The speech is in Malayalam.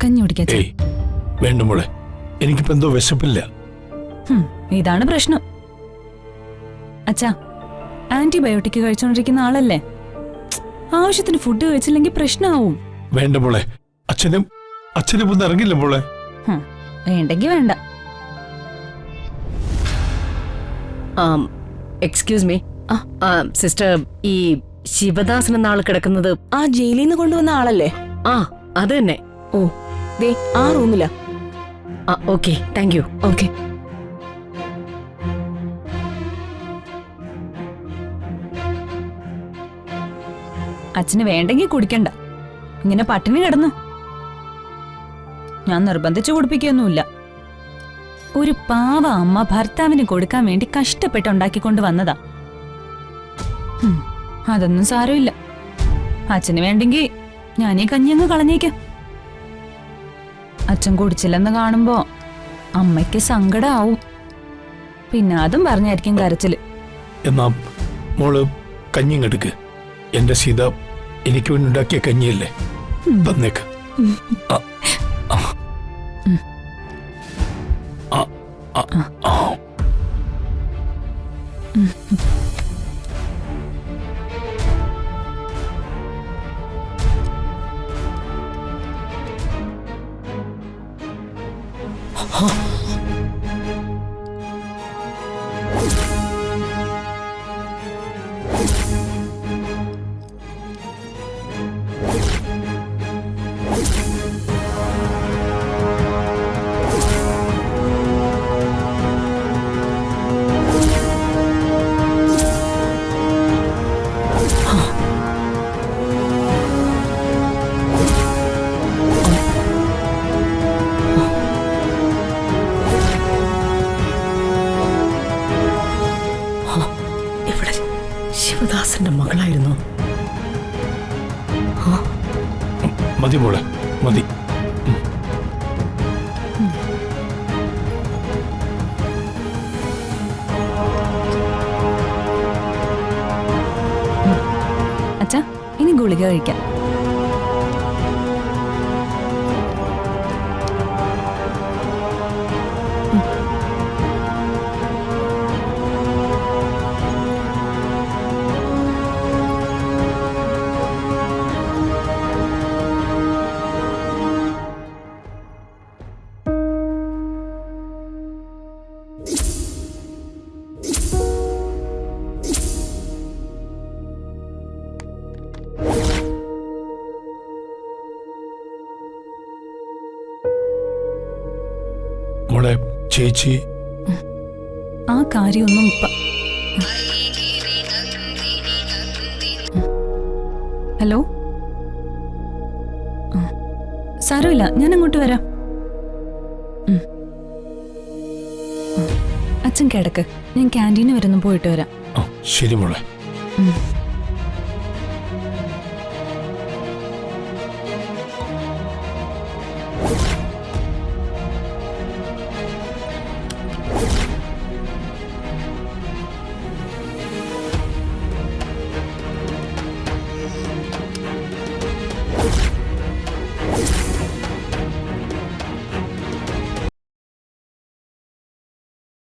കഞ്ഞി കുടിക്കാം. ഏയ് വേണ്ട മോളെ, എനിക്കിപ്പോ എന്തോ വിശപ്പില്ല. ഇതാണ് പ്രശ്നം. അച്ഛാ, ആന്റിബയോട്ടിക് കഴിച്ചോണ്ടിരിക്കുന്ന ആളല്ലേ, ആവശ്യത്തിന് ഫുഡ് കഴിച്ചില്ലെങ്കിൽ പ്രശ്നമാവും. വേണ്ട മോളെ, അച്ഛനും ഒന്ന് ഇറങ്ങില്ല മോളെ. വേണ്ടെങ്കി വേണ്ട. എക്സ്ക്യൂസ് മീ സിസ്റ്റർ, ഈ ശിവദാസൻ എന്ന ആള് കിടക്കുന്നത് ആ ജയിലിൽ നിന്ന് കൊണ്ടുവന്ന ആളല്ലേ? ആ അത് തന്നെ. ഓ ദേ ആ റൂമിലാ. Okay, thank you. ഓക്കെ. അച്ഛന് വേണ്ടെങ്കിൽ കുടിക്കണ്ട, ഇങ്ങനെ പട്ടിണി കിടന്നു. ഞാൻ നിർബന്ധിച്ചു കുടിപ്പിക്കൊന്നുമില്ല. ഒരു പാവ അമ്മ ഭർത്താവിന് കൊടുക്കാൻ വേണ്ടി കഷ്ടപ്പെട്ടുണ്ടാക്കിക്കൊണ്ട് വന്നതാ. അതൊന്നും സാരമില്ല. അച്ഛന് വേണ്ടെങ്കിൽ ഞാനീ കഞ്ഞിയങ്ങ് കളഞ്ഞേക്കാം. അച്ഛൻ കുടിച്ചില്ലെന്ന് കാണുമ്പോ അമ്മയ്ക്ക് സങ്കടാവും. പിന്നെ അതും പറഞ്ഞായിരിക്കും കരച്ചില്. എന്നാ മോള് കഞ്ഞിങ്ങെടുക്ക്. എന്റെ സീത എനിക്ക് വേണ്ടി ഉണ്ടാക്കിയ കഞ്ഞിയല്ലേ, തന്നേക്ക്. ശിവദാസന്റെ മകളായിരുന്നു. മതി മോളെ, മതി. അച്ഛാ, ഇനി ഗുളിക കഴിക്കാം. മോളെ, ചേച്ചി ആ കാര്യമൊന്നും ഹലോ, സാരമില്ല, ഞാൻ അങ്ങോട്ട് വരാം. അച്ഛൻ കിടക്ക്, ഞാൻ ക്യാൻറ്റീനിൽ വരുന്നു, പോയിട്ട് വരാം. ശരി മോളെ.